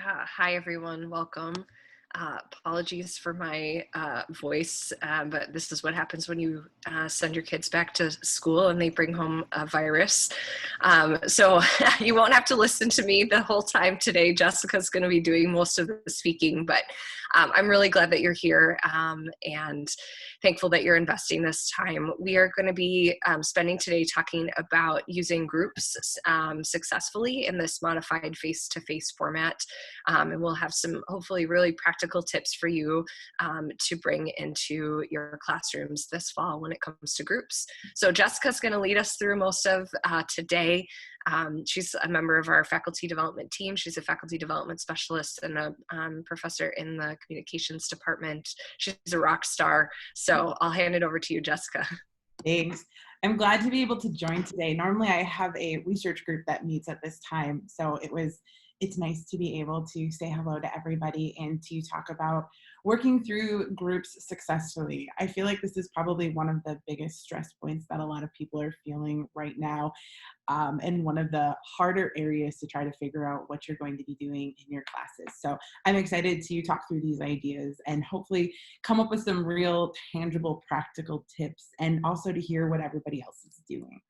Hi, everyone. Welcome. Apologies for my voice, but this is what happens when you send your kids back to school and they bring home a virus. So you won't have to listen to me the whole time today. Jessica's going to be doing most of the speaking, but I'm really glad that you're here and thankful that you're investing this time. We are going to be spending today talking about using groups successfully in this modified face-to-face format. And we'll have some hopefully really practical tips for you to bring into your classrooms this fall when it comes to groups. So Jessica's going to lead us through most of today. She's a member of our faculty development team. She's a faculty development specialist and a professor in the communications department. She's a rock star. So I'll hand it over to you, Jessica. Thanks. I'm glad to be able to join today. Normally I have a research group that meets at this time, so it's nice to be able to say hello to everybody and to talk about working through groups successfully. I feel like this is probably one of the biggest stress points that a lot of people are feeling right now, and one of the harder areas to try to figure out what you're going to be doing in your classes. So I'm excited to talk through these ideas and hopefully come up with some real tangible practical tips, and also to hear what everybody else is doing.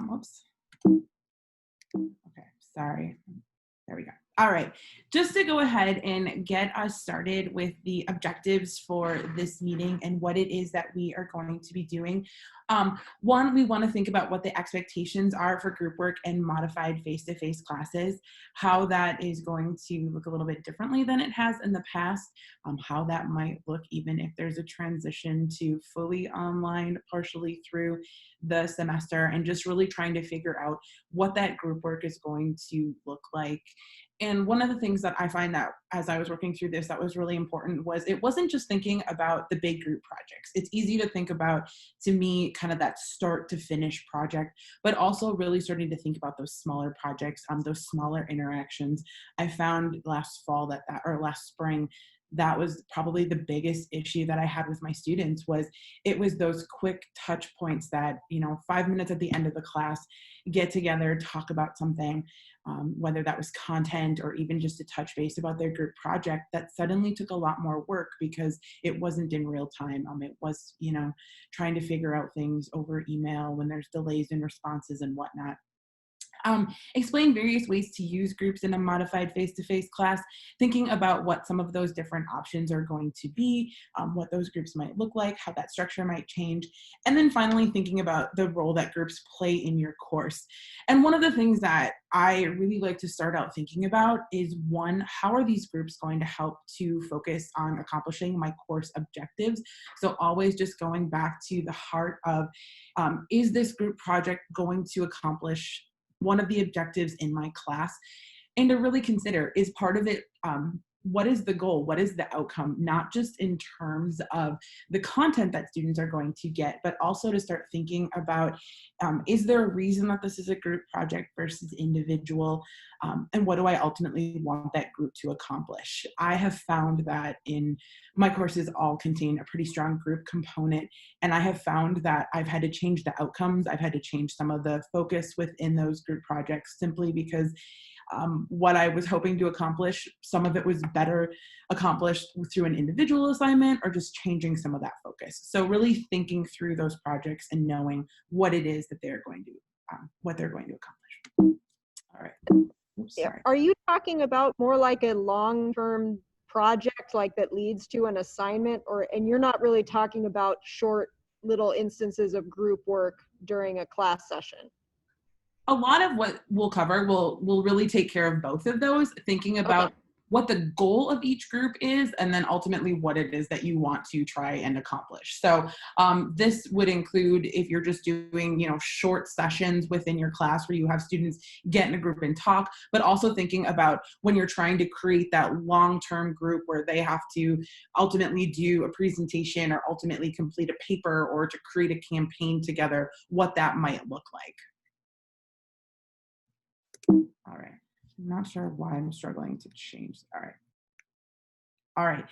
Whoops. Okay, sorry. There we go. All right, just to go ahead and get us started with the objectives for this meeting and what it is that we are going to be doing. One, we want to think about what the expectations are for group work and modified face-to-face classes, how that is going to look a little bit differently than it has in the past, how that might look even if there's a transition to fully online, partially through the semester, and just really trying to figure out what that group work is going to look like. And one of the things that I find that as I was working through this that was really important was it wasn't just thinking about the big group projects. It's easy to think about, to me, kind of that start to finish project, but also really starting to think about those smaller projects, those smaller interactions. I found last spring, that was probably the biggest issue that I had with my students. It was those quick touch points that, 5 minutes at the end of the class, get together, talk about something, whether that was content or even just a touch base about their group project, that suddenly took a lot more work because it wasn't in real time. It was, trying to figure out things over email when there's delays in responses and whatnot. Explain various ways to use groups in a modified face-to-face class, thinking about what some of those different options are going to be, what those groups might look like, how that structure might change, and then finally thinking about the role that groups play in your course. And one of the things that I really like to start out thinking about is, one, how are these groups going to help to focus on accomplishing my course objectives? So always just going back to the heart of, is this group project going to accomplish one of the objectives in my class? And to really consider, is part of it, what is the goal? What is the outcome? Not just in terms of the content that students are going to get, but also to start thinking about, is there a reason that this is a group project versus individual? And what do I ultimately want that group to accomplish? I have found that in my courses all contain a pretty strong group component, and I have found that I've had to change the outcomes. I've had to change some of the focus within those group projects simply because what I was hoping to accomplish, some of it was better accomplished through an individual assignment or just changing some of that focus. So really thinking through those projects and knowing what it is that they're going to, what they're going to accomplish. All right. Oops, sorry. Are you talking about more like a long-term project like that leads to an assignment, and you're not really talking about short little instances of group work during a class session? A lot of what we'll cover will really take care of both of those, thinking about what the goal of each group is, and then ultimately what it is that you want to try and accomplish. So this would include if you're just doing, short sessions within your class where you have students get in a group and talk, but also thinking about when you're trying to create that long-term group where they have to ultimately do a presentation or ultimately complete a paper or to create a campaign together, what that might look like. All right, I'm not sure why I'm struggling to change. All right. All right.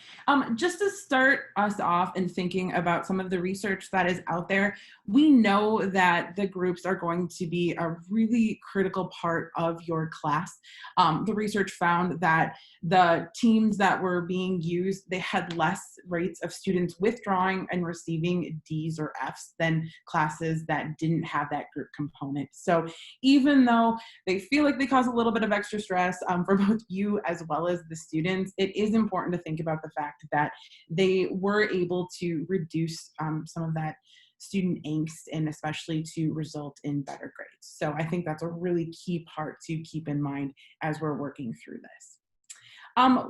Just to start us off in thinking about some of the research that is out there, we know that the groups are going to be a really critical part of your class. The research found that the teams that were being used, they had less rates of students withdrawing and receiving D's or F's than classes that didn't have that group component. So even though they feel like they cause a little bit of extra stress for both you as well as the students, it is important to think about the fact that they were able to reduce some of that student angst and especially to result in better grades. So I think that's a really key part to keep in mind as we're working through this.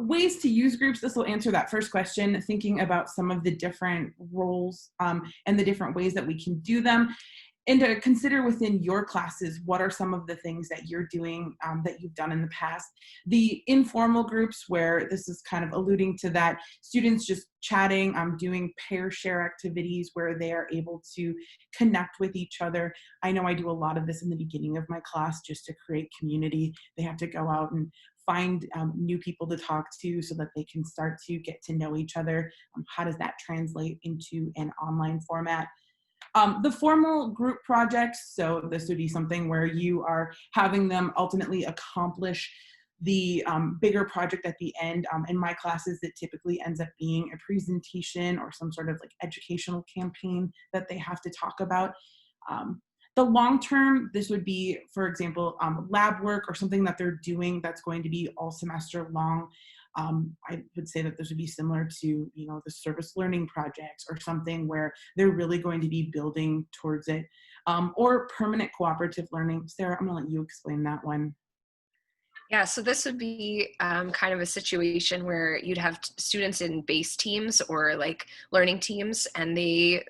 Ways to use groups, this will answer that first question, thinking about some of the different roles and the different ways that we can do them. And to consider within your classes, what are some of the things that you're doing that you've done in the past? The informal groups, where this is kind of alluding to that, students just chatting, doing pair share activities where they are able to connect with each other. I know I do a lot of this in the beginning of my class just to create community. They have to go out and find new people to talk to so that they can start to get to know each other. How does that translate into an online format? The formal group projects, so this would be something where you are having them ultimately accomplish the bigger project at the end. In my classes, it typically ends up being a presentation or some sort of like educational campaign that they have to talk about. The long term, this would be, for example, lab work or something that they're doing that's going to be all semester long. I would say that this would be similar to, you know, the service learning projects or something where they're really going to be building towards it, or permanent cooperative learning. Sarah, I'm gonna let you explain that one. Yeah, so this would be kind of a situation where you'd have students in base teams or like learning teams, and they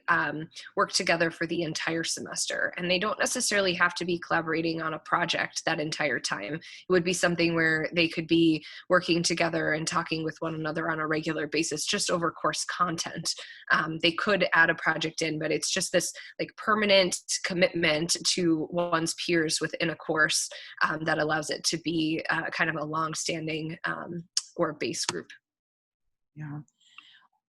work together for the entire semester. And they don't necessarily have to be collaborating on a project that entire time. It would be something where they could be working together and talking with one another on a regular basis, just over course content. They could add a project in, but it's just this like permanent commitment to one's peers within a course that allows it to be kind of a long-standing or base group. Yeah.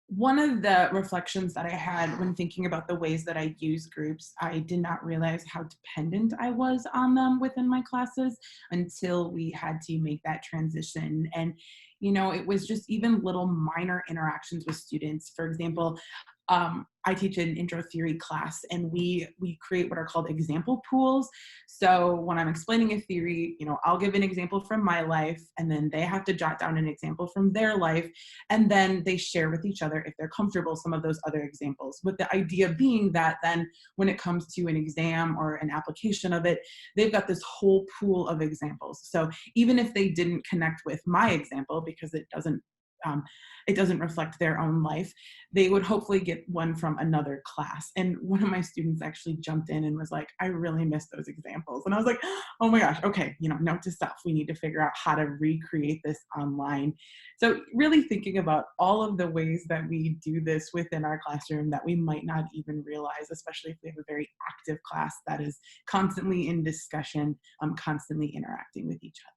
One of the reflections that I had when thinking about the ways that I use groups, I did not realize how dependent I was on them within my classes until we had to make that transition. And, you know, it was just even little minor interactions with students. For example, I teach an intro theory class, and we create what are called example pools. So when I'm explaining a theory, you know, I'll give an example from my life, and then they have to jot down an example from their life, and then they share with each other, if they're comfortable, some of those other examples. With the idea being that then when it comes to an exam or an application of it, they've got this whole pool of examples. So even if they didn't connect with my example because it doesn't reflect their own life, they would hopefully get one from another class. And one of my students actually jumped in and was like, I really miss those examples. And I was like, oh my gosh, okay, you know, note to self, we need to figure out how to recreate this online. So really thinking about all of the ways that we do this within our classroom that we might not even realize, especially if we have a very active class that is constantly in discussion, constantly interacting with each other.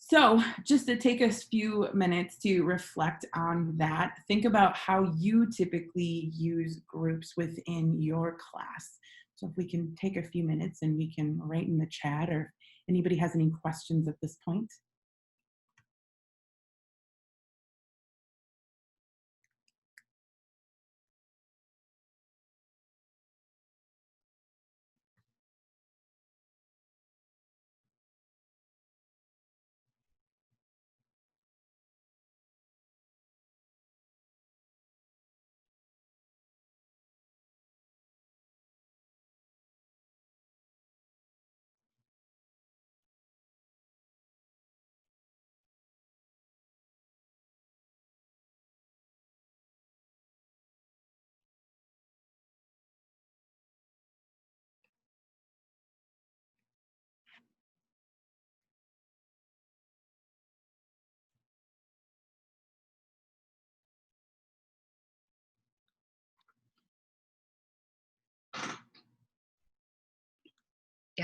So just to take a few minutes to reflect on that, think about how you typically use groups within your class. So if we can take a few minutes and we can write in the chat, or if anybody has any questions at this point.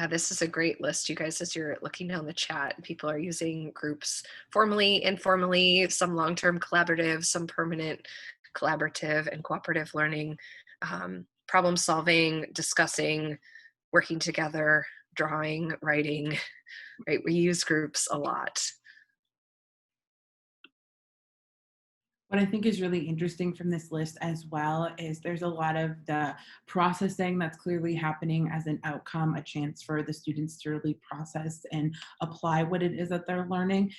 Yeah, this is a great list, you guys, as you're looking down the chat. People are using groups formally, informally, some long-term collaborative, some permanent collaborative and cooperative learning, problem solving, discussing, working together, drawing, writing, right? We use groups a lot. What I think is really interesting from this list as well is there's a lot of the processing that's clearly happening as an outcome, a chance for the students to really process and apply what it is that they're learning.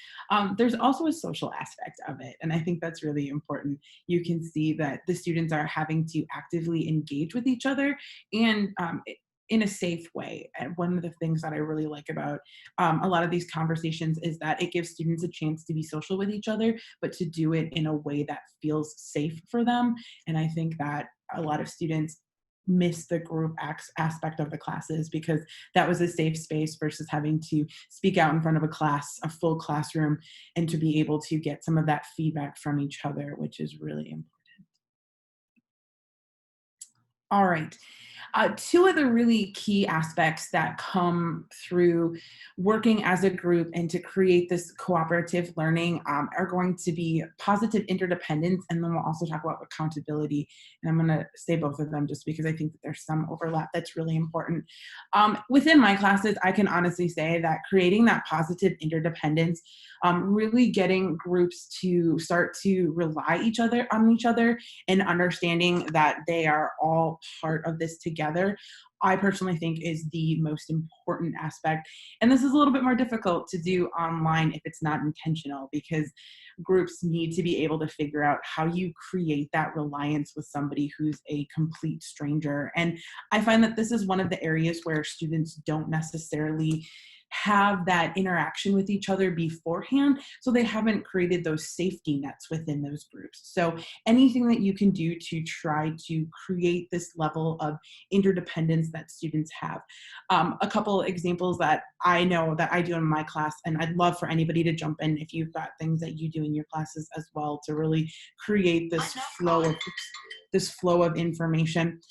There's also a social aspect of it, and I think that's really important. You can see that the students are having to actively engage with each other and in a safe way. And one of the things that I really like about a lot of these conversations is that it gives students a chance to be social with each other, but to do it in a way that feels safe for them. And I think that a lot of students miss the group aspect of the classes because that was a safe space versus having to speak out in front of a class, a full classroom, and to be able to get some of that feedback from each other, which is really important. All right. Two of the really key aspects that come through working as a group and to create this cooperative learning are going to be positive interdependence, and then we'll also talk about accountability. And I'm going to say both of them just because I think that there's some overlap that's really important. Within my classes, I can honestly say that creating that positive interdependence, really getting groups to start to rely on each other and understanding that they are all part of this together, I personally think is the most important aspect. And this is a little bit more difficult to do online if it's not intentional, because groups need to be able to figure out how you create that reliance with somebody who's a complete stranger. And I find that this is one of the areas where students don't necessarily have that interaction with each other beforehand, so they haven't created those safety nets within those groups. So anything that you can do to try to create this level of interdependence that students have. A couple examples that I know that I do in my class, and I'd love for anybody to jump in if you've got things that you do in your classes as well to really create this flow of information.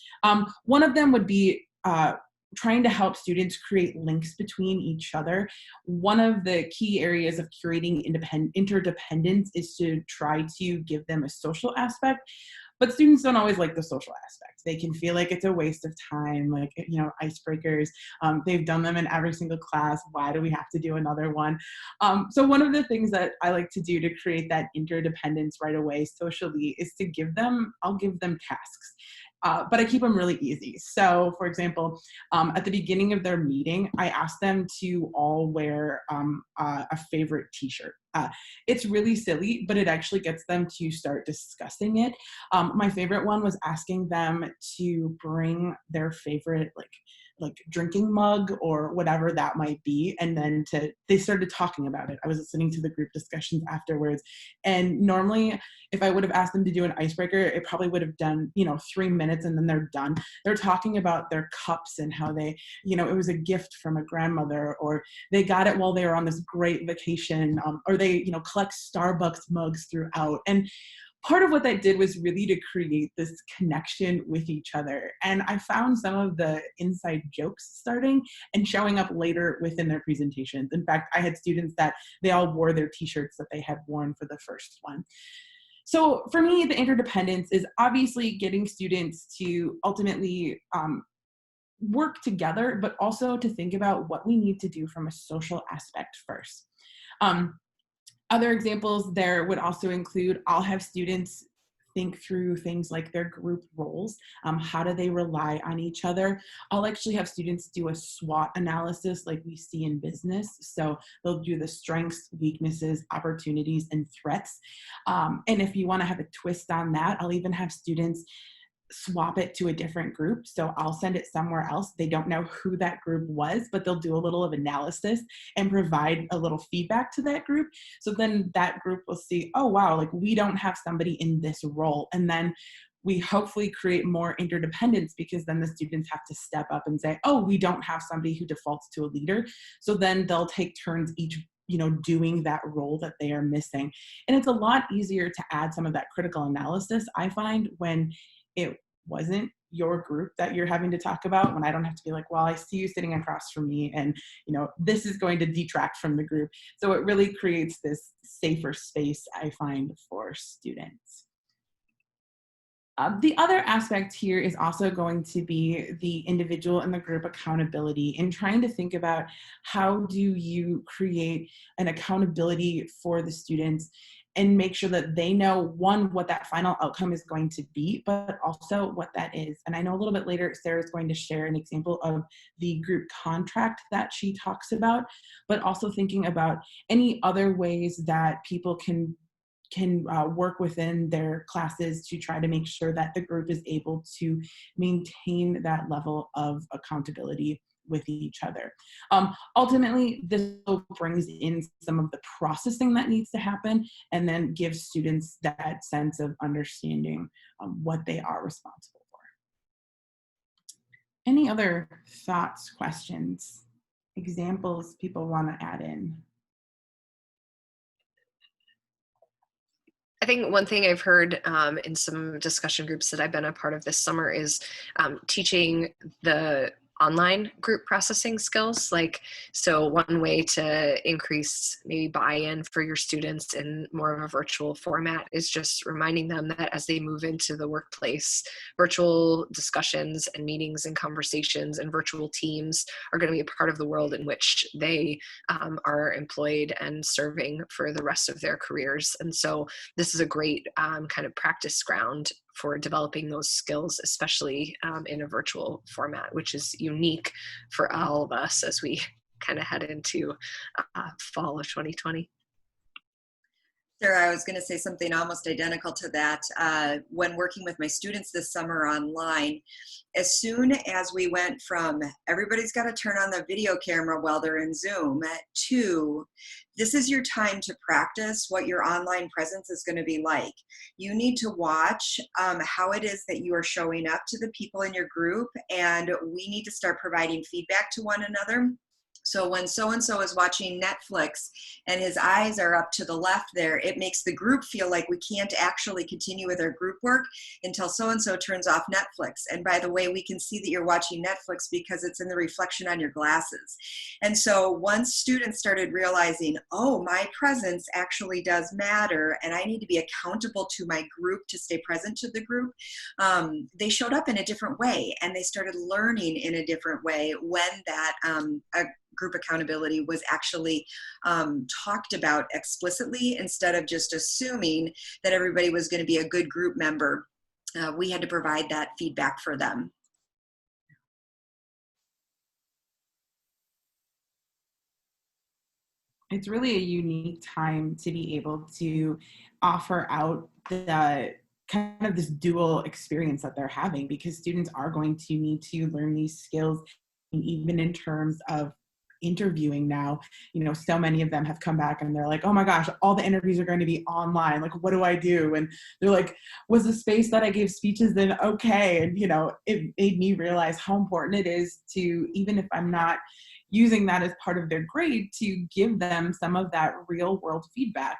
One of them would be trying to help students create links between each other. One of the key areas of curating interdependence is to try to give them a social aspect, but students don't always like the social aspect. They can feel like it's a waste of time, like, icebreakers. They've done them in every single class. Why do we have to do another one? So one of the things that I like to do to create that interdependence right away socially is I'll give them tasks. But I keep them really easy. So for example, at the beginning of their meeting, I ask them to all wear a favorite t-shirt. It's really silly, but it actually gets them to start discussing it. My favorite one was asking them to bring their favorite like drinking mug or whatever that might be, and then they started talking about it. I was listening to the group discussions afterwards, and normally if I would have asked them to do an icebreaker, it probably would have done 3 minutes and then they're done. They're talking about their cups and how they, it was a gift from a grandmother, or they got it while they were on this great vacation, or they collect Starbucks mugs throughout. And part of what that did was really to create this connection with each other. And I found some of the inside jokes starting and showing up later within their presentations. In fact, I had students that they all wore their t-shirts that they had worn for the first one. So for me, the interdependence is obviously getting students to ultimately work together, but also to think about what we need to do from a social aspect first. Other examples there would also include, I'll have students think through things like their group roles. How do they rely on each other? I'll actually have students do a SWOT analysis like we see in business. So they'll do the strengths, weaknesses, opportunities, and threats. And if you want to have a twist on that, I'll even have students swap it to a different group. So I'll send it somewhere else. They don't know who that group was, but they'll do a little of analysis and provide a little feedback to that group. So then that group will see, oh, wow, like we don't have somebody in this role. And then we hopefully create more interdependence, because then the students have to step up and say, oh, we don't have somebody who defaults to a leader. So then they'll take turns each doing that role that they are missing. And it's a lot easier to add some of that critical analysis, I find, when it wasn't your group that you're having to talk about, when I don't have to be like, well, I see you sitting across from me and, you know, this is going to detract from the group. So it really creates this safer space, I find, for students. The other aspect here is also going to be the individual and the group accountability, and trying to think about how do you create an accountability for the students and make sure that they know, one, what that final outcome is going to be, but also what that is. And I know a little bit later, Sarah is going to share an example of the group contract that she talks about, but also thinking about any other ways that people can work within their classes to try to make sure that the group is able to maintain that level of accountability with each other. Ultimately, this brings in some of the processing that needs to happen, and then gives students that sense of understanding what they are responsible for. Any other thoughts, questions, examples people want to add in? I think one thing I've heard in some discussion groups that I've been a part of this summer is teaching the online group processing skills. Like, so one way to increase maybe buy-in for your students in more of a virtual format is just reminding them that as they move into the workplace, virtual discussions and meetings and conversations and virtual teams are going to be a part of the world in which they are employed and serving for the rest of their careers. And so this is a great kind of practice ground for developing those skills, especially in a virtual format, which is unique for all of us as we kind of head into fall of 2020. Sarah, I was going to say something almost identical to that. When working with my students this summer online, as soon as we went from everybody's got to turn on the video camera while they're in Zoom to this is your time to practice what your online presence is going to be like. You need to watch how it is that you are showing up to the people in your group, and we need to start providing feedback to one another. So when so-and-so is watching Netflix and his eyes are up to the left there, it makes the group feel like we can't actually continue with our group work until so-and-so turns off Netflix. And by the way, we can see that you're watching Netflix because it's in the reflection on your glasses. And so once students started realizing, oh, my presence actually does matter and I need to be accountable to my group to stay present to the group, they showed up in a different way, and they started learning in a different way when that group accountability was actually talked about explicitly, instead of just assuming that everybody was going to be a good group member. We had to provide that feedback for them. It's really a unique time to be able to offer out the kind of this dual experience that they're having, because students are going to need to learn these skills, even in terms of interviewing now. You know, so many of them have come back and they're like, oh my gosh, all the interviews are going to be online. Like, what do I do? And they're like, was the space that I gave speeches in okay? And, you know, it made me realize how important it is to, even if I'm not using that as part of their grade, to give them some of that real world feedback.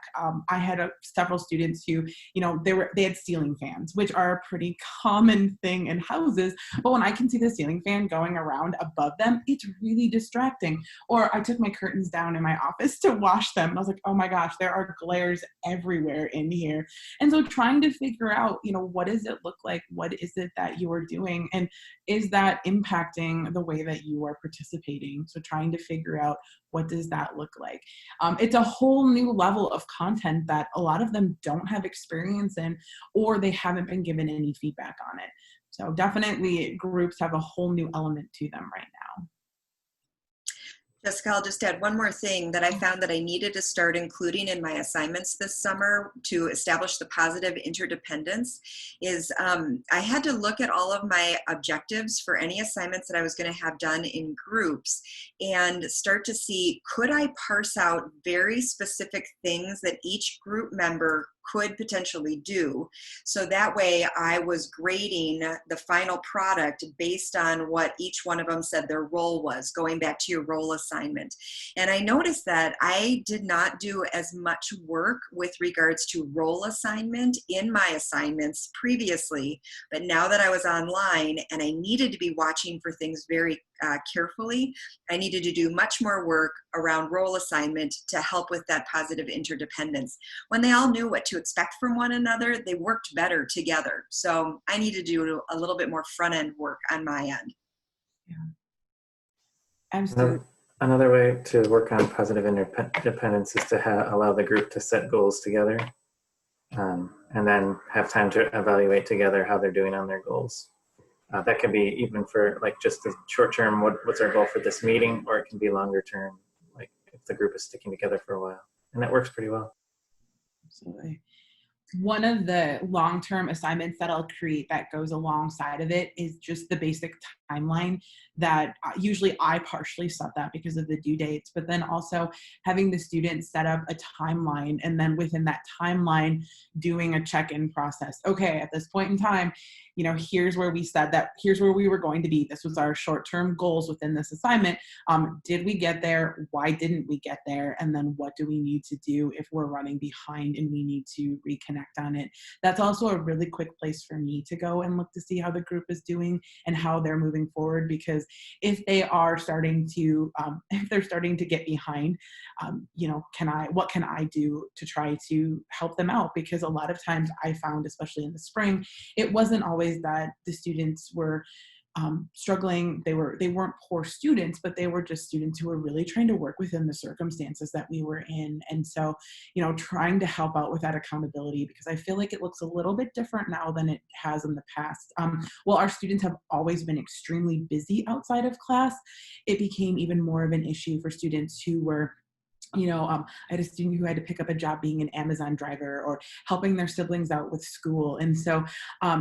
I had several students who, you know, they had ceiling fans, which are a pretty common thing in houses. But when I can see the ceiling fan going around above them, it's really distracting. Or I took my curtains down in my office to wash them. And I was like, oh my gosh, there are glares everywhere in here. And so trying to figure out, you know, what does it look like? What is it that you are doing? And is that impacting the way that you are participating? So trying to figure out, what does that look like? It's a whole new level of content that a lot of them don't have experience in, or they haven't been given any feedback on it. So definitely groups have a whole new element to them right now. Jessica, I'll just add one more thing that I found that I needed to start including in my assignments this summer to establish the positive interdependence is I had to look at all of my objectives for any assignments that I was going to have done in groups and start to see, could I parse out very specific things that each group member could potentially do. So that way I was grading the final product based on what each one of them said their role was, going back to your role assignment. And I noticed that I did not do as much work with regards to role assignment in my assignments previously, but now that I was online and I needed to be watching for things very carefully, I needed to do much more work around role assignment to help with that positive interdependence. When they all knew what to expect from one another, they worked better together. So I needed to do a little bit more front end work on my end. Yeah. Absolutely. Another way to work on positive interdependence is to allow the group to set goals together, and then have time to evaluate together how they're doing on their goals. That can be even for like just the short term, what's our goal for this meeting, or it can be longer term, like if the group is sticking together for a while. And that works pretty well. Absolutely. One of the long-term assignments that I'll create that goes alongside of it is just the basic timeline that usually I partially set that because of the due dates, but then also having the students set up a timeline, and then within that timeline doing a check-in process. Okay, at this point in time, you know, here's where we said that, here's where we were going to be. This was our short-term goals within this assignment. Did we get there? Why didn't we get there? And then what do we need to do if we're running behind and we need to reconnect on it? That's also a really quick place for me to go and look to see how the group is doing and how they're moving forward, because if they are starting to if they're starting to get behind, you know, what can I do to try to help them out? Because a lot of times I found, especially in the spring, it wasn't always that the students were struggling. They weren't poor students, but they were just students who were really trying to work within the circumstances that we were in. And so, you know, trying to help out with that accountability, because I feel like it looks a little bit different now than it has in the past. While our students have always been extremely busy outside of class, it became even more of an issue for students who were, you know, I had a student who had to pick up a job being an Amazon driver or helping their siblings out with school. And so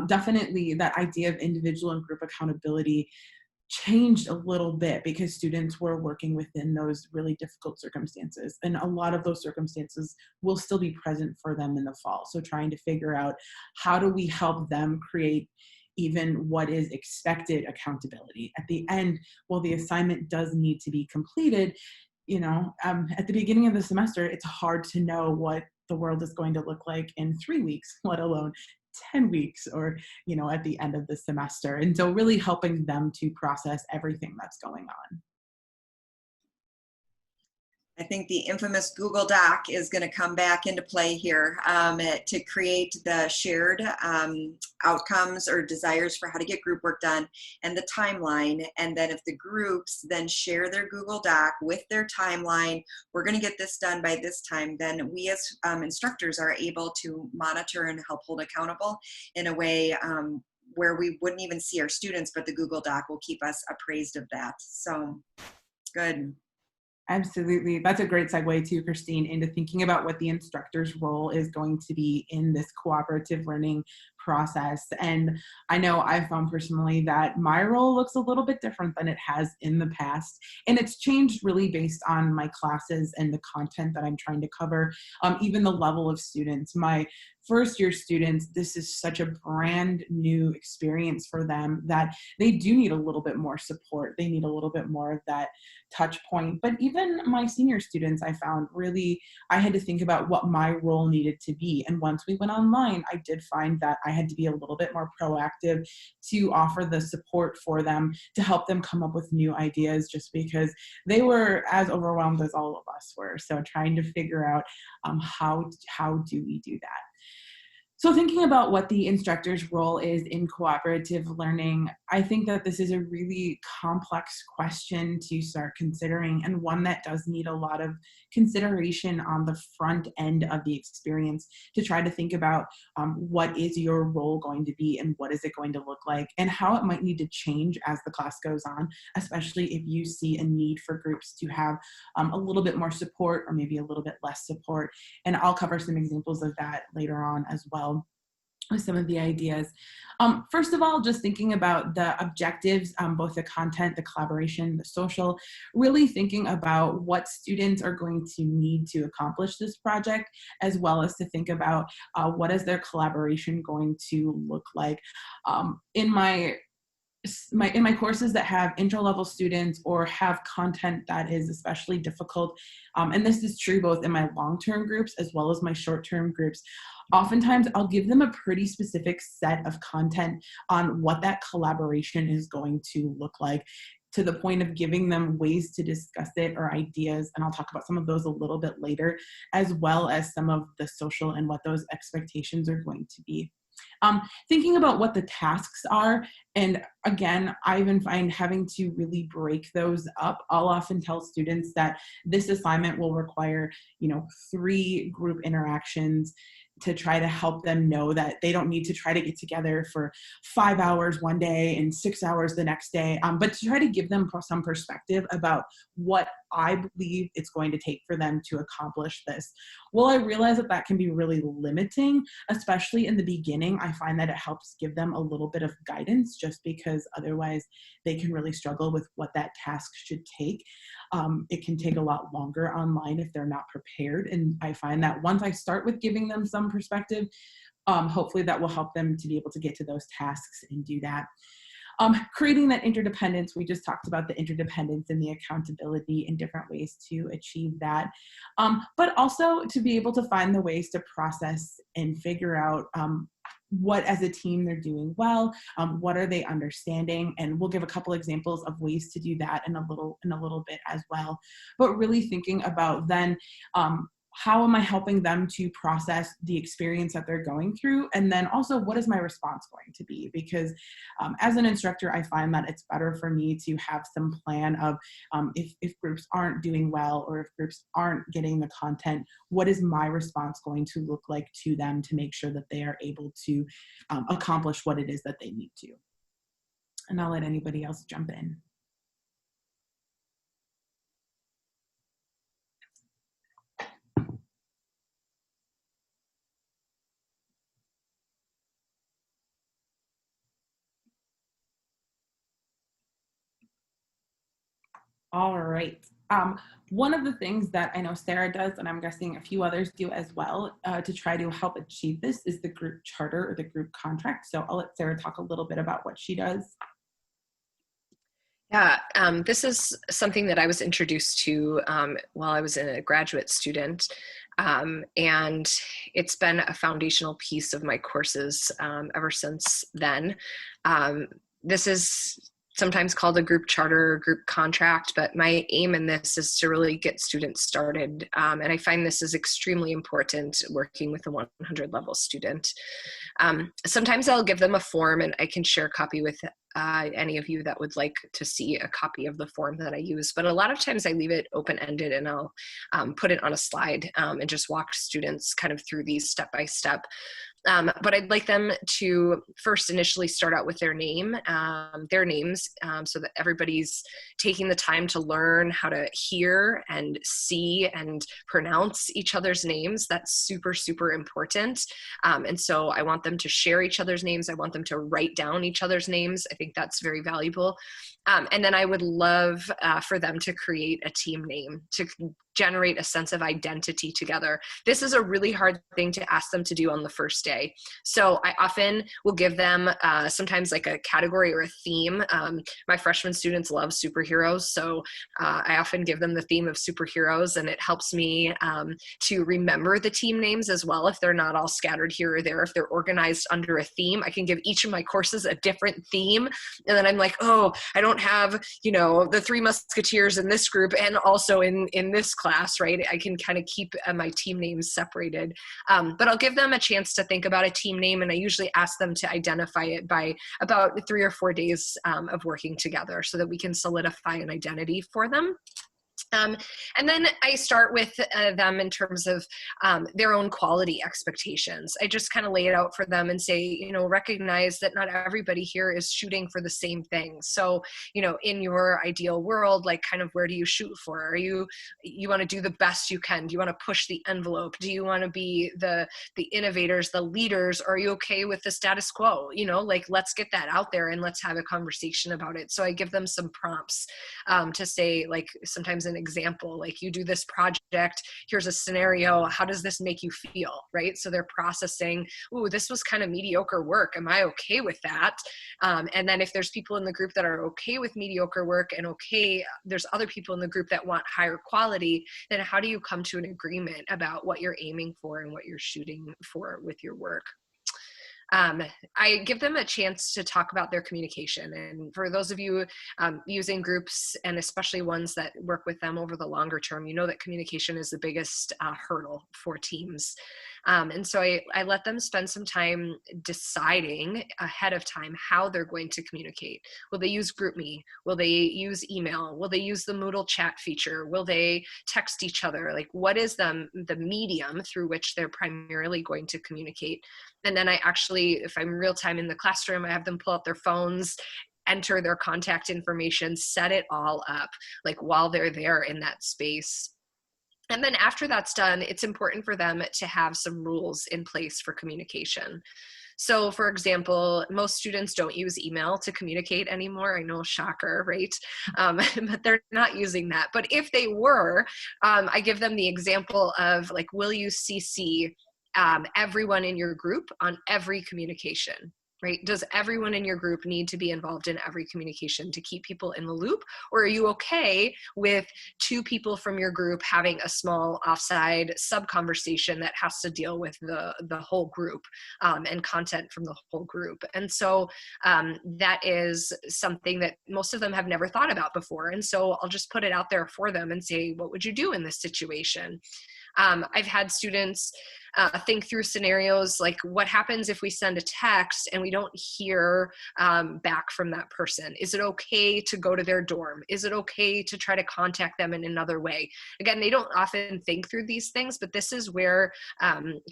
definitely that idea of individual and group accountability changed a little bit because students were working within those really difficult circumstances. And a lot of those circumstances will still be present for them in the fall. So trying to figure out how do we help them create even what is expected accountability. At the end, while the assignment does need to be completed, you know, at the beginning of the semester, it's hard to know what the world is going to look like in 3 weeks, let alone 10 weeks or, you know, at the end of the semester. And so really helping them to process everything that's going on. I think the infamous Google Doc is going to come back into play here to create the shared outcomes or desires for how to get group work done and the timeline. And then if the groups then share their Google Doc with their timeline, we're going to get this done by this time, then we as instructors are able to monitor and help hold accountable in a way where we wouldn't even see our students, but the Google Doc will keep us appraised of that. So good. Absolutely. That's a great segue too, Christine, into thinking about what the instructor's role is going to be in this cooperative learning process. And I know I've found personally that my role looks a little bit different than it has in the past. And it's changed really based on my classes and the content that I'm trying to cover, even the level of students. My first year students, this is such a brand new experience for them that they do need a little bit more support. They need a little bit more of that touch point. But even my senior students, I found really, I had to think about what my role needed to be. And once we went online, I did find that I had to be a little bit more proactive to offer the support for them, to help them come up with new ideas, just because they were as overwhelmed as all of us were. So trying to figure out how do we do that? So thinking about what the instructor's role is in cooperative learning, I think that this is a really complex question to start considering, and one that does need a lot of consideration on the front end of the experience to try to think about what is your role going to be and what is it going to look like and how it might need to change as the class goes on, especially if you see a need for groups to have a little bit more support or maybe a little bit less support. And I'll cover some examples of that later on as well. with some of the ideas. First of all, just thinking about the objectives, both the content, the collaboration, the social, really thinking about what students are going to need to accomplish this project, as well as to think about what is their collaboration going to look like. In my courses that have intro level students or have content that is especially difficult, and this is true both in my long-term groups as well as my short-term groups, oftentimes I'll give them a pretty specific set of content on what that collaboration is going to look like, to the point of giving them ways to discuss it or ideas. And I'll talk about some of those a little bit later, as well as some of the social and what those expectations are going to be. Thinking about what the tasks are, and again, I even find having to really break those up. I'll often tell students that this assignment will require, 3 group interactions, to try to help them know that they don't need to try to get together for 5 hours one day and 6 hours the next day, but to try to give them some perspective about what I believe it's going to take for them to accomplish this. Well, I realize that that can be really limiting, especially in the beginning. I find that it helps give them a little bit of guidance, just because otherwise they can really struggle with what that task should take. It can take a lot longer online if they're not prepared. And I find that once I start with giving them some perspective, hopefully that will help them to be able to get to those tasks and do that. Creating that interdependence, we just talked about the interdependence and the accountability and different ways to achieve that. But also to be able to find the ways to process and figure out what as a team they're doing well, what are they understanding, and we'll give a couple examples of ways to do that in a little bit as well. But really thinking about then how am I helping them to process the experience that they're going through, and then also what is my response going to be? Because as an instructor, I find that it's better for me to have some plan of if groups aren't doing well or if groups aren't getting the content, what is my response going to look like to them to make sure that they are able to accomplish what it is that they need to. And I'll let anybody else jump in. All right. One of the things that I know Sara does, and I'm guessing a few others do as well, to try to help achieve this is the group charter or the group contract. So I'll let Sara talk a little bit about what she does. Yeah, this is something that I was introduced to while I was a graduate student, and it's been a foundational piece of my courses ever since then. This is sometimes called a group charter or group contract, but my aim in this is to really get students started. And I find this is extremely important working with a 100 level student. Sometimes I'll give them a form, and I can share a copy with any of you that would like to see a copy of the form that I use. But a lot of times I leave it open-ended, and I'll put it on a slide and just walk students kind of through these step by step. But I'd like them to first initially start out with their names, so that everybody's taking the time to learn how to hear and see and pronounce each other's names. That's super, super important. And so I want them to share each other's names. I want them to write down each other's names. I think that's very valuable. And then I would love for them to create a team name, to generate a sense of identity together. This is a really hard thing to ask them to do on the first day. So I often will give them sometimes like a category or a theme. My freshman students love superheroes, so I often give them the theme of superheroes, and it helps me to remember the team names as well if they're not all scattered here or there. If they're organized under a theme, I can give each of my courses a different theme, and then I'm like, oh, I don't have, the Three Musketeers in this group and also in this class, right? I can kind of keep my team names separated. But I'll give them a chance to think about a team name, and I usually ask them to identify it by about 3 or 4 days of working together so that we can solidify an identity for them. And then I start with them in terms of their own quality expectations. I just kind of lay it out for them and say, you know, recognize that not everybody here is shooting for the same thing. So, you know, in your ideal world, like kind of where do you shoot for? Are you want to do the best you can? Do you want to push the envelope? Do you want to be the innovators, the leaders? Or are you okay with the status quo? You know, like, let's get that out there and let's have a conversation about it. So I give them some prompts to say, like, sometimes an example, like, you do this project, here's a scenario, how does this make you feel, right? So they're processing, ooh, this was kind of mediocre work, am I okay with that? And then if there's people in the group that are okay with mediocre work and there's other people in the group that want higher quality, then how do you come to an agreement about what you're aiming for and what you're shooting for with your work? I give them a chance to talk about their communication. And for those of you using groups, and especially ones that work with them over the longer term, you know that communication is the biggest hurdle for teams. And so I let them spend some time deciding ahead of time how they're going to communicate. Will they use GroupMe? Will they use email? Will they use the Moodle chat feature? Will they text each other? Like, what is the medium through which they're primarily going to communicate? And then I actually, if I'm real time in the classroom, I have them pull out their phones, enter their contact information, set it all up, like, while they're there in that space. And then after that's done, it's important for them to have some rules in place for communication. So for example, most students don't use email to communicate anymore. I know, shocker, right? But they're not using that. But if they were, I give them the example of, like, will you CC everyone in your group on every communication, right? Does everyone in your group need to be involved in every communication to keep people in the loop? Or are you okay with 2 people from your group having a small offside sub-conversation that has to deal with the whole group and content from the whole group? And so that is something that most of them have never thought about before. And so I'll just put it out there for them and say, what would you do in this situation? I've had students think through scenarios like, what happens if we send a text and we don't hear back from that person? Is it okay to go to their dorm? Is it okay to try to contact them in another way? Again, they don't often think through these things, but this is where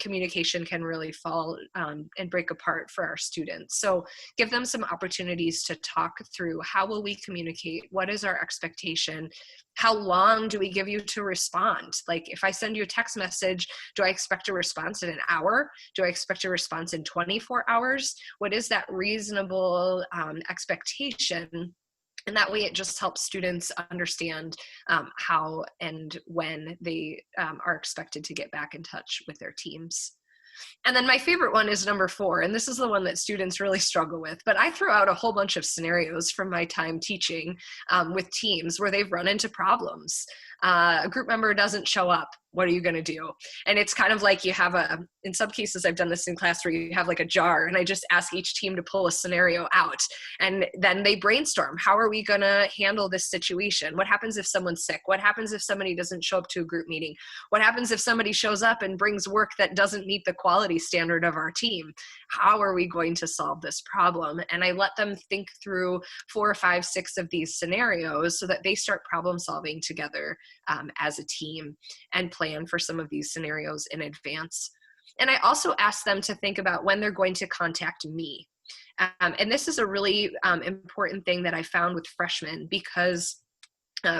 communication can really fall and break apart for our students. So give them some opportunities to talk through, how will we communicate? What is our expectation? How long do we give you to respond? Like, if I send you a text message, do I expect a response in an hour? Do I expect a response in 24 hours? What is that reasonable expectation? And that way it just helps students understand how and when they are expected to get back in touch with their teams. And then my favorite one is number 4, and this is the one that students really struggle with, but I throw out a whole bunch of scenarios from my time teaching with teams where they've run into problems. A group member doesn't show up. What are you going to do? And it's kind of like you have in some cases I've done this in class where you have like a jar, and I just ask each team to pull a scenario out, and then they brainstorm, how are we going to handle this situation? What happens if someone's sick? What happens if somebody doesn't show up to a group meeting? What happens if somebody shows up and brings work that doesn't meet the quality standard of our team? How are we going to solve this problem? And I let them think through 4 or 5, 6 of these scenarios so that they start problem solving together as a team and plan for some of these scenarios in advance. And I also ask them to think about when they're going to contact me. And this is a really important thing that I found with freshmen, because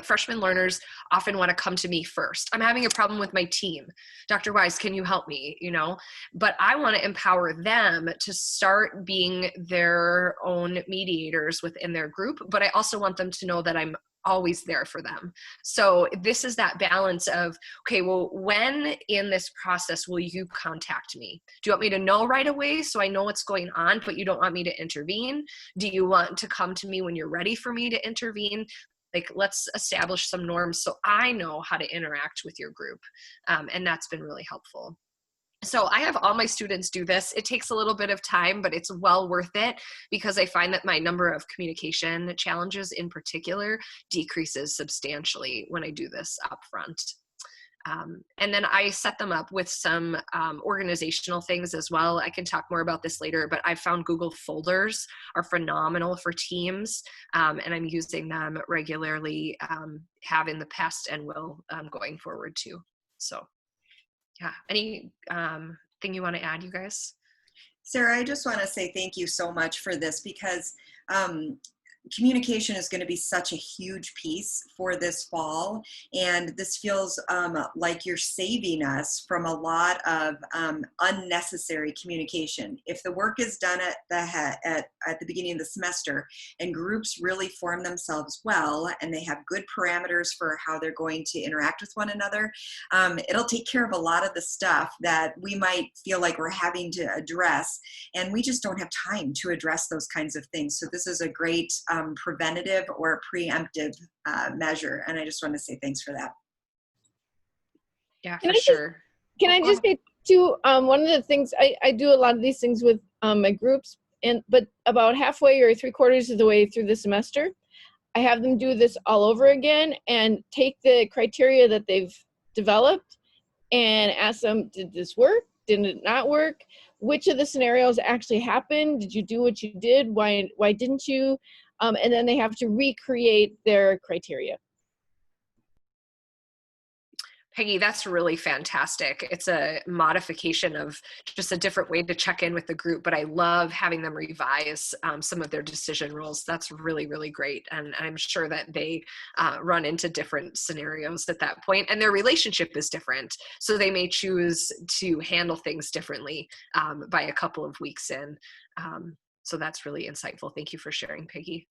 freshman learners often want to come to me first. I'm having a problem with my team. Dr. Wyse, can you help me? You know, but I want to empower them to start being their own mediators within their group. But I also want them to know that I'm always there for them. So this is that balance of, okay, well, when in this process will you contact me? Do you want me to know right away so I know what's going on, but you don't want me to intervene? Do you want to come to me when you're ready for me to intervene? Like, let's establish some norms so I know how to interact with your group. And that's been really helpful. So I have all my students do this. It takes a little bit of time, but it's well worth it, because I find that my number of communication challenges in particular decreases substantially when I do this up front. And then I set them up with some organizational things as well. I can talk more about this later, but I found Google folders are phenomenal for teams, and I'm using them regularly, have in the past and will going forward too. So yeah, any thing you want to add, you guys? Sara, I just want to say thank you so much for this, because communication is going to be such a huge piece for this fall, and this feels like you're saving us from a lot of unnecessary communication. If the work is done at the beginning of the semester and groups really form themselves well and they have good parameters for how they're going to interact with one another, it'll take care of a lot of the stuff that we might feel like we're having to address, and we just don't have time to address those kinds of things. So this is a great preventative or preemptive measure, and I just want to say thanks for that. Yeah, for sure. Can I just say too, one of the things, I do a lot of these things with my groups, but about halfway or 3/4 of the way through the semester, I have them do this all over again and take the criteria that they've developed and ask them, did this work? Did it not work? Which of the scenarios actually happened? Did you do what you did? Why didn't you? And then they have to recreate their criteria. Peggy, that's really fantastic. It's a modification of just a different way to check in with the group, but I love having them revise some of their decision rules. That's really, really great. And I'm sure that they run into different scenarios at that point, and their relationship is different. So they may choose to handle things differently by a couple of weeks in. So that's really insightful. Thank you for sharing, Peggy.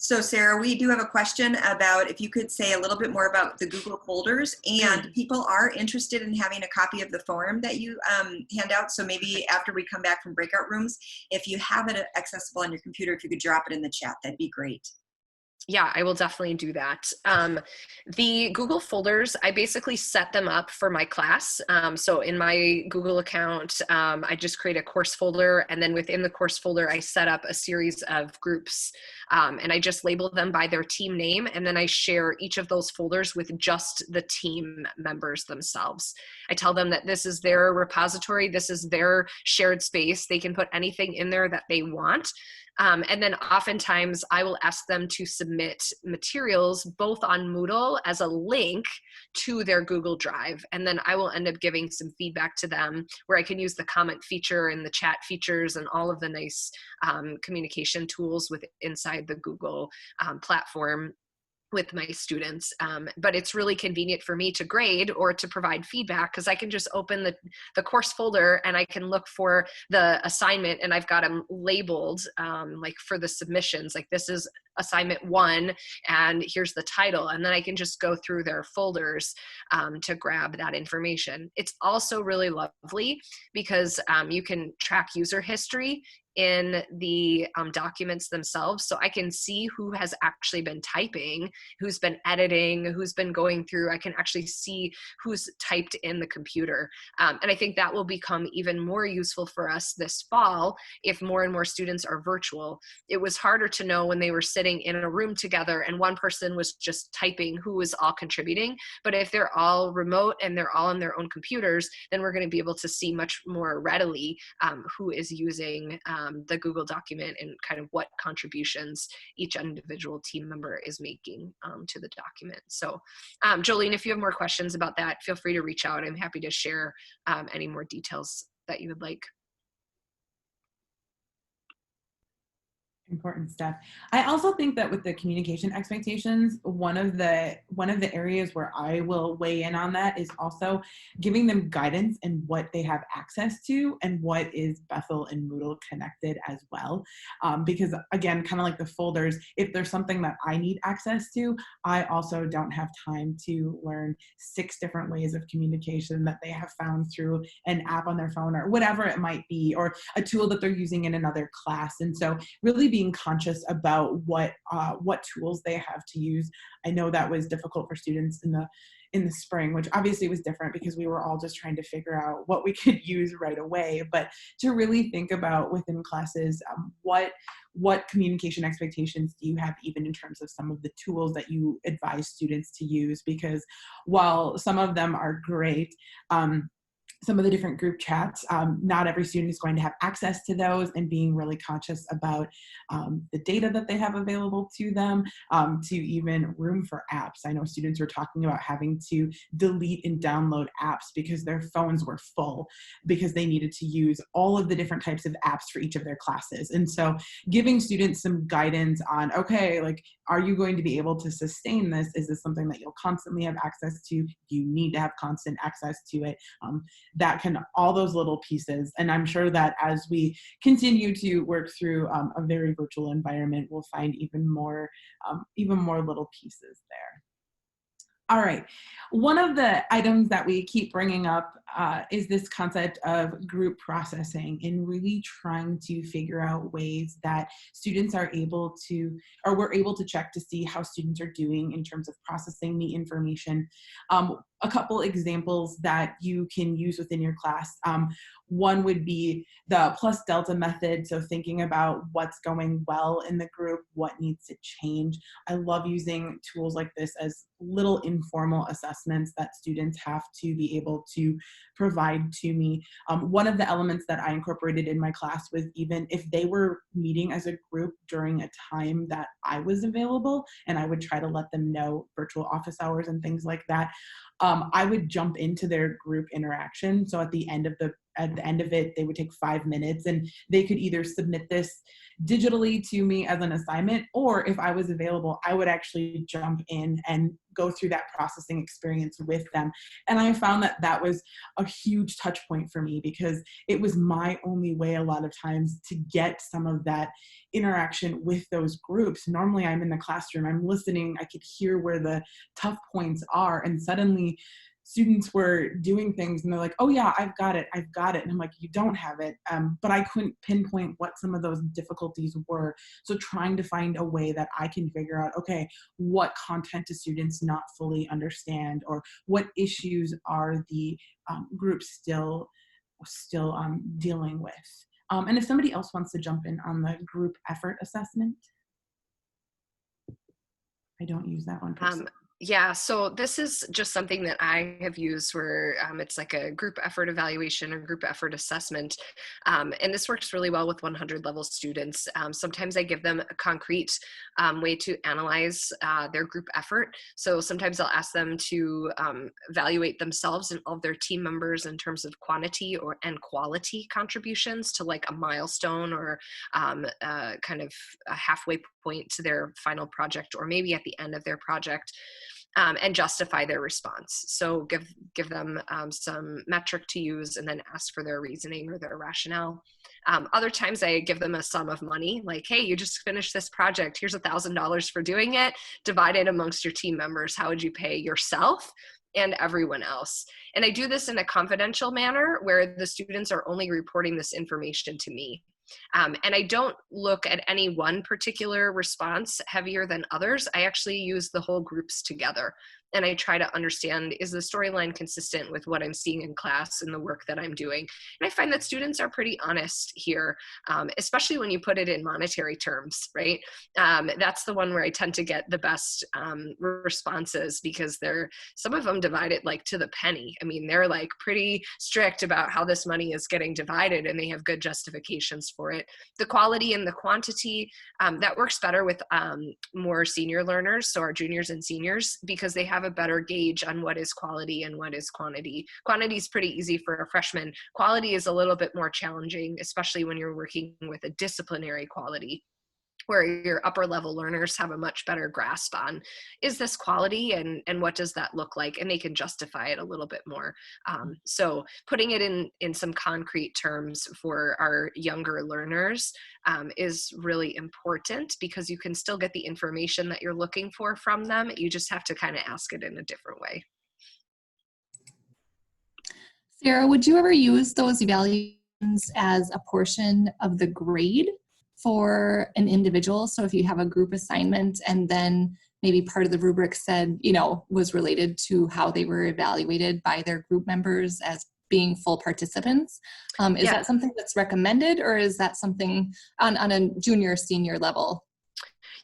So Sara, we do have a question about if you could say a little bit more about the Google folders, and people are interested in having a copy of the form that you hand out. So maybe after we come back from breakout rooms, if you have it accessible on your computer, if you could drop it in the chat, that'd be great. Yeah, I will definitely do that. The Google folders, I basically set them up for my class. So in my Google account, I just create a course folder, and then within the course folder, I set up a series of groups, and I just label them by their team name, and then I share each of those folders with just the team members themselves. I tell them that this is their repository, this is their shared space. They can put anything in there that they want. And then oftentimes I will ask them to submit materials both on Moodle as a link to their Google Drive. And then I will end up giving some feedback to them where I can use the comment feature and the chat features and all of the nice communication tools inside the Google platform with my students. But it's really convenient for me to grade or to provide feedback, because I can just open the course folder and I can look for the assignment, and I've got them labeled like for the submissions, like this is assignment 1 and here's the title, and then I can just go through their folders to grab that information. It's also really lovely because you can track user history in the documents themselves. So I can see who has actually been typing, who's been editing, who's been going through. I can actually see who's typed in the computer. And I think that will become even more useful for us this fall if more and more students are virtual. It was harder to know when they were sitting in a room together and one person was just typing who was all contributing. But if they're all remote and they're all on their own computers, then we're going to be able to see much more readily who is using the Google document and kind of what contributions each individual team member is making to the document. So Jolene, if you have more questions about that, feel free to reach out. I'm happy to share any more details that you would like. Important stuff. I also think that with the communication expectations, one of the areas where I will weigh in on that is also giving them guidance in what they have access to and what is Bethel and Moodle connected as well. Because again, kind of like the folders, if there's something that I need access to, I also don't have time to learn 6 different ways of communication that they have found through an app on their phone or whatever it might be, or a tool that they're using in another class. And so really being conscious about what tools they have to use. I know that was difficult for students in the spring, which obviously was different because we were all just trying to figure out what we could use right away, but to really think about within classes, what communication expectations do you have, even in terms of some of the tools that you advise students to use? Because while some of them are great, some of the different group chats, not every student is going to have access to those, and being really conscious about the data that they have available to them, to even room for apps. I know students were talking about having to delete and download apps because their phones were full, because they needed to use all of the different types of apps for each of their classes. And so giving students some guidance on, okay, like, are you going to be able to sustain this? Is this something that you'll constantly have access to? Do you need to have constant access to it? All those little pieces. And I'm sure that as we continue to work through a very virtual environment, we'll find even more little pieces there. All right. One of the items that we keep bringing up is this concept of group processing, and really trying to figure out ways that students are able to, or we're able to check to see how students are doing in terms of processing the information. A couple examples that you can use within your class. One would be the plus delta method. So thinking about what's going well in the group, what needs to change. I love using tools like this as little informal assessments that students have to be able to provide to me. One of the elements that I incorporated in my class was, even if they were meeting as a group during a time that I was available, and I would try to let them know virtual office hours and things like that, I would jump into their group interaction. So at the end of it, they would take 5 minutes, and they could either submit this digitally to me as an assignment, or if I was available, I would actually jump in and go through that processing experience with them. And I found that that was a huge touch point for me, because it was my only way a lot of times to get some of that interaction with those groups. Normally I'm in the classroom, I'm listening, I could hear where the tough points are, and suddenly students were doing things and they're like, oh yeah, I've got it. And I'm like, you don't have it. But I couldn't pinpoint what some of those difficulties were. So trying to find a way that I can figure out, okay, what content do students not fully understand, or what issues are the groups still dealing with. And if somebody else wants to jump in on the group effort assessment. I don't use that one personally. Yeah, so this is just something that I have used where it's like a group effort evaluation or group effort assessment. And this works really well with 100 level students. Sometimes I give them a concrete way to analyze their group effort. So sometimes I'll ask them to evaluate themselves and all of their team members in terms of quantity and quality contributions to like a milestone, or kind of a halfway point to their final project, or maybe at the end of their project. And justify their response. So give them some metric to use, and then ask for their reasoning or their rationale. Other times I give them a sum of money, like, hey, you just finished this project. Here's $1,000 for doing it. Divide it amongst your team members. How would you pay yourself and everyone else? And I do this in a confidential manner where the students are only reporting this information to me. And I don't look at any one particular response heavier than others. I actually use the whole groups together. And I try to understand, is the storyline consistent with what I'm seeing in class and the work that I'm doing? And I find that students are pretty honest here, especially when you put it in monetary terms, right? That's the one where I tend to get the best responses, because some of them divide it like to the penny. I mean, they're like pretty strict about how this money is getting divided, and they have good justifications for it. The quality and the quantity, that works better with more senior learners, so our juniors and seniors, because they have a better gauge on what is quality and what is quantity. Quantity is pretty easy for a freshman. Quality is a little bit more challenging, especially when you're working with a disciplinary quality, where your upper level learners have a much better grasp on, is this quality, and what does that look like? And they can justify it a little bit more. So putting it in some concrete terms for our younger learners is really important, because you can still get the information that you're looking for from them. You just have to kind of ask it in a different way. Sarah, would you ever use those evaluations as a portion of the grade? for an individual. So if you have a group assignment and then maybe part of the rubric said, was related to how they were evaluated by their group members as being full participants. Is that something that's recommended, or is that something on a junior, senior level?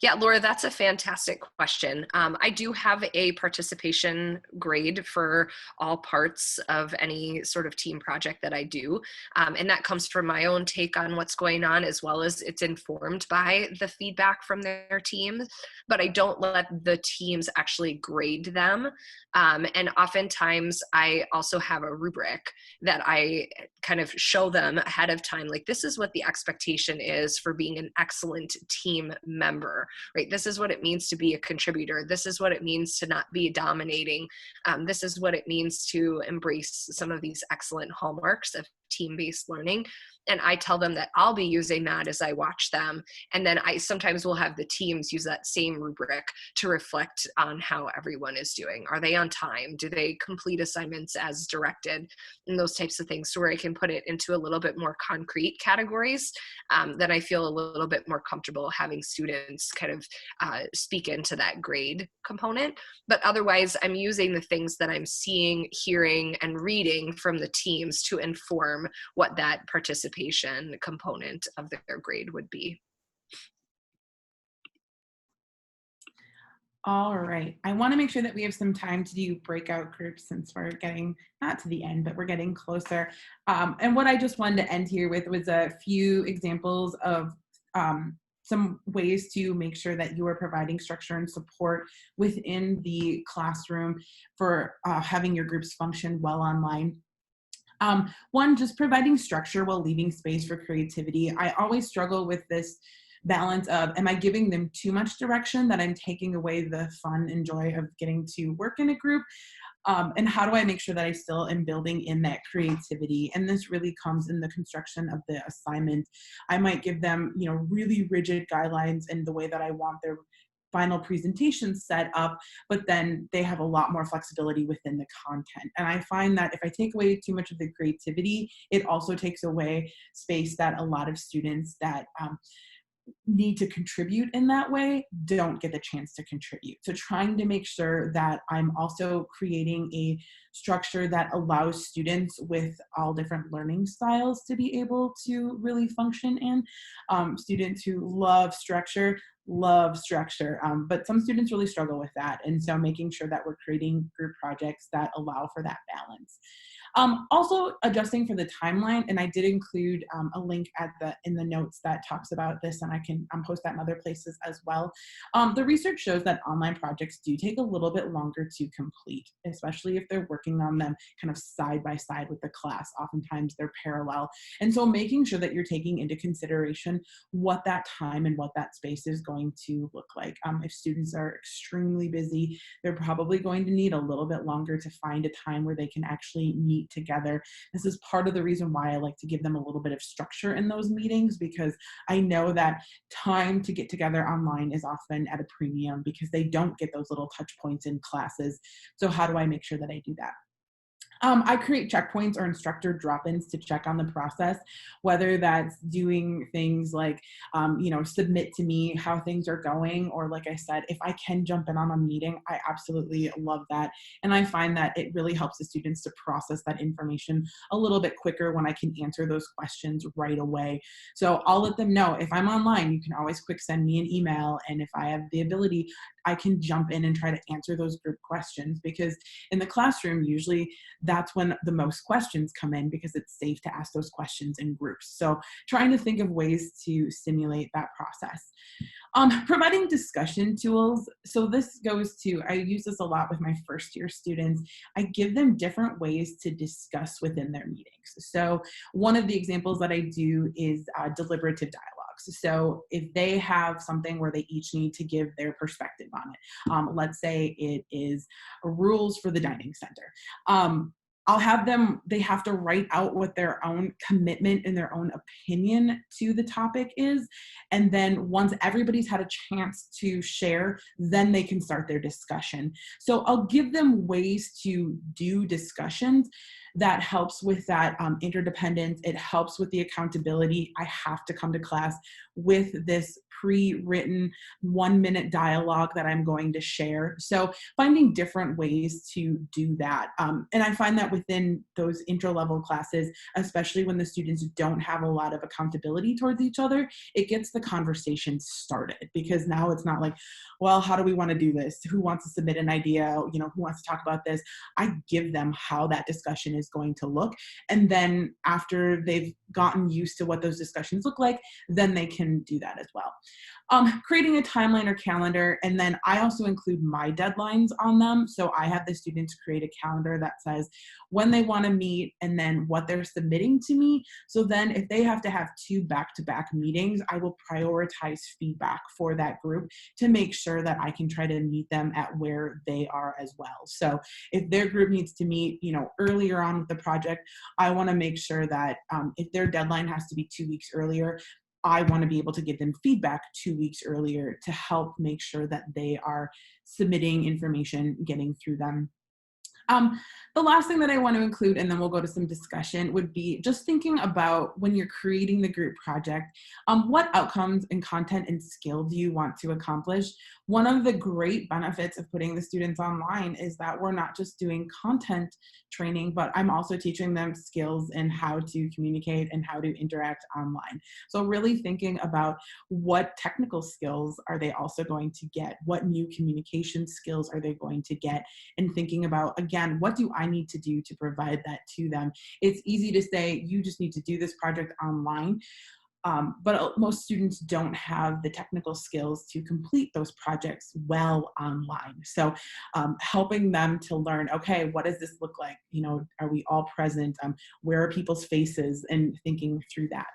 Yeah, Laura, that's a fantastic question. I do have a participation grade for all parts of any sort of team project that I do. And that comes from my own take on what's going on, as well as it's informed by the feedback from their teams. But I don't let the teams actually grade them. And oftentimes I also have a rubric that I kind of show them ahead of time, like, this is what the expectation is for being an excellent team member, right? This is what it means to be a contributor. This is what it means to not be dominating. This is what it means to embrace some of these excellent hallmarks of team-based learning. And I tell them that I'll be using that as I watch them. And then I sometimes will have the teams use that same rubric to reflect on how everyone is doing. Are they on time? Do they complete assignments as directed? And those types of things, so where I can put it into a little bit more concrete categories, then I feel a little bit more comfortable having students kind of speak into that grade component. But otherwise, I'm using the things that I'm seeing, hearing, and reading from the teams to inform what that participation component of their grade would be. All right. I want to make sure that we have some time to do breakout groups, since we're getting not to the end, but we're getting closer. And what I just wanted to end here with was a few examples of some ways to make sure that you are providing structure and support within the classroom for having your groups function well online. One, just providing structure while leaving space for creativity. I always struggle with this balance of, am I giving them too much direction that I'm taking away the fun and joy of getting to work in a group? And how do I make sure that I still am building in that creativity? And this really comes in the construction of the assignment. I might give them, really rigid guidelines in the way that I want their final presentation set up, but then they have a lot more flexibility within the content. And I find that if I take away too much of the creativity, it also takes away space that a lot of students that need to contribute in that way don't get the chance to contribute. So trying to make sure that I'm also creating a structure that allows students with all different learning styles to be able to really function in. Students who love structure, but some students really struggle with that. And so making sure that we're creating group projects that allow for that balance. Also adjusting for the timeline, and I did include a link in the notes that talks about this, and I can post that in other places as well. The research shows that online projects do take a little bit longer to complete, especially if they're working on them kind of side by side with the class. Oftentimes they're parallel. And so making sure that you're taking into consideration what that time and what that space is going to look like. If students are extremely busy, they're probably going to need a little bit longer to find a time where they can actually meet together. This is part of the reason why I like to give them a little bit of structure in those meetings, because I know that time to get together online is often at a premium because they don't get those little touch points in classes. So how do I make sure that I do that? I create checkpoints or instructor drop-ins to check on the process, whether that's doing things like, submit to me how things are going, or like I said, if I can jump in on a meeting, I absolutely love that. And I find that it really helps the students to process that information a little bit quicker when I can answer those questions right away. So I'll let them know if I'm online, you can always quick send me an email. And if I have the ability, I can jump in and try to answer those group questions, because in the classroom, usually that's when the most questions come in, because it's safe to ask those questions in groups. So trying to think of ways to stimulate that process. Providing discussion tools. So this goes to, I use this a lot with my first year students. I give them different ways to discuss within their meetings. So one of the examples that I do is deliberative dialogues. So if they have something where they each need to give their perspective on it, let's say it is rules for the dining center. I'll have them, they have to write out what their own commitment and their own opinion to the topic is. And then once everybody's had a chance to share, then they can start their discussion. So I'll give them ways to do discussions. That helps with that interdependence. It helps with the accountability. I have to come to class with this pre-written 1-minute dialogue that I'm going to share. So finding different ways to do that. And I find that within those intro level classes, especially when the students don't have a lot of accountability towards each other, it gets the conversation started, because now it's not like, well, how do we want to do this? Who wants to submit an idea? You know, who wants to talk about this? I give them how that discussion is going to look. And then after they've gotten used to what those discussions look like, then they can do that as well. Creating a timeline or calendar, and then I also include my deadlines on them. So I have the students create a calendar that says when they want to meet and then what they're submitting to me. So then if they have to have 2 back-to-back meetings, I will prioritize feedback for that group to make sure that I can try to meet them at where they are as well. So if their group needs to meet, you know, earlier on with the project, I want to make sure that if their deadline has to be 2 weeks earlier, I want to be able to give them feedback 2 weeks earlier to help make sure that they are submitting information, getting through them. The last thing that I want to include, and then we'll go to some discussion, would be just thinking about when you're creating the group project, what outcomes and content and skill do you want to accomplish? One of the great benefits of putting the students online is that we're not just doing content training, but I'm also teaching them skills in how to communicate and how to interact online. So really thinking about what technical skills are they also going to get? What new communication skills are they going to get? And thinking about, again, what do I need to do to provide that to them? It's easy to say, you just need to do this project online. But most students don't have the technical skills to complete those projects well online. So helping them to learn, okay, what does this look like? You know, are we all present? Where are people's faces? And thinking through that.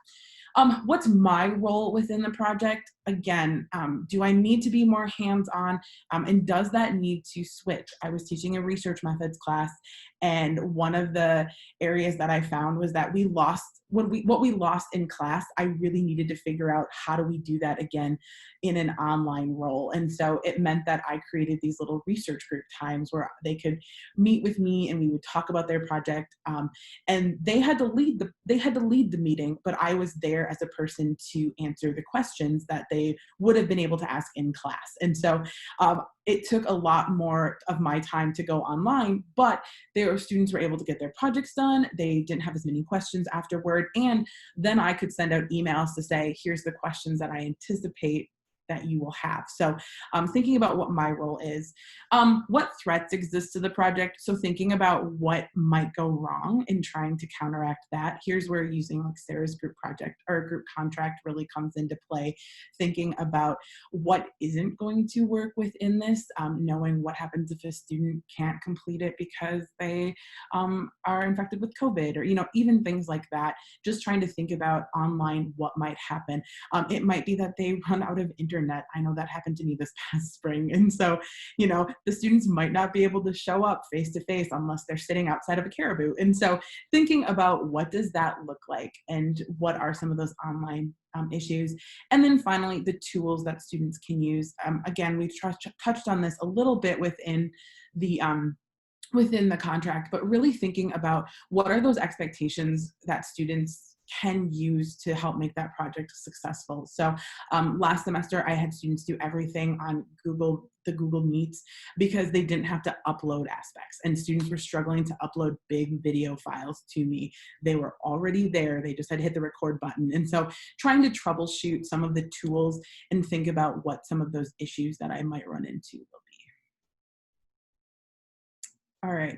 What's my role within the project? Again, do I need to be more hands-on? And does that need to switch? I was teaching a research methods class, and one of the areas that I found was that we lost, what we lost in class, I really needed to figure out how do we do that again in an online role. And so it meant that I created these little research group times where they could meet with me and we would talk about their project. And they had to lead the meeting, but I was there as a person to answer the questions that they would have been able to ask in class. And so it took a lot more of my time to go online, but their students were able to get their projects done. They didn't have as many questions afterward. And then I could send out emails to say, here's the questions that I anticipate that you will have. So thinking about what my role is, what threats exist to the project. So thinking about what might go wrong and trying to counteract that. Here's where using like Sara's group project or group contract really comes into play. Thinking about what isn't going to work within this, knowing what happens if a student can't complete it because they are infected with COVID, or, you know, even things like that. Just trying to think about online what might happen. It might be that they run out of internet. I know that happened to me this past spring. And so, you know, the students might not be able to show up face to face unless they're sitting outside of a caribou. And so thinking about what does that look like and what are some of those online issues. And then finally, the tools that students can use. Again, we've touched on this a little bit within the contract, but really thinking about what are those expectations that students can use to help make that project successful. So last semester, I had students do everything on the Google Meets because they didn't have to upload aspects, and students were struggling to upload big video files to me. They were already there. They just had to hit the record button. And so trying to troubleshoot some of the tools and think about what some of those issues that I might run into will be. All right.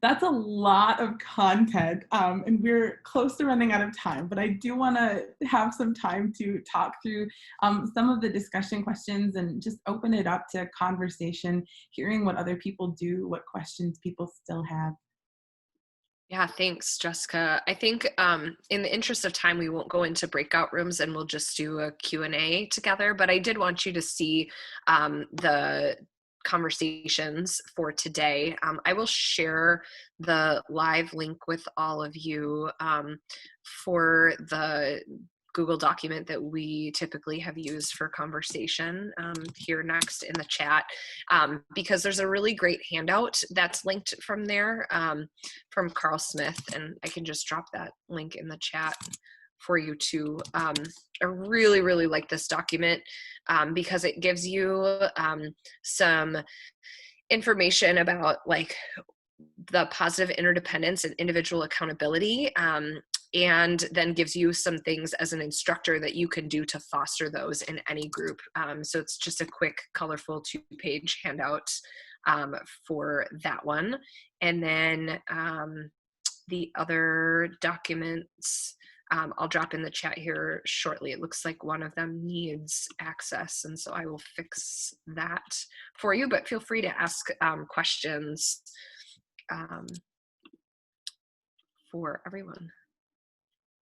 That's a lot of content, and we're close to running out of time, but I do want to have some time to talk through some of the discussion questions and just open it up to conversation, hearing what other people do, what questions people still have. Yeah, thanks, Jessica. I think in the interest of time, we won't go into breakout rooms and we'll just do a Q&A together, but I did want you to see the conversations for today. I will share the live link with all of you for the Google document that we typically have used for conversation here next in the chat, because there's a really great handout that's linked from there from Carl Smith, and I can just drop that link in the chat for you too. I really, really like this document because it gives you some information about like the positive interdependence and individual accountability, and then gives you some things as an instructor that you can do to foster those in any group. So it's just a quick, colorful 2-page handout for that one. And then the other documents, I'll drop in the chat here shortly. It looks like one of them needs access, and so I will fix that for you, but feel free to ask questions for everyone.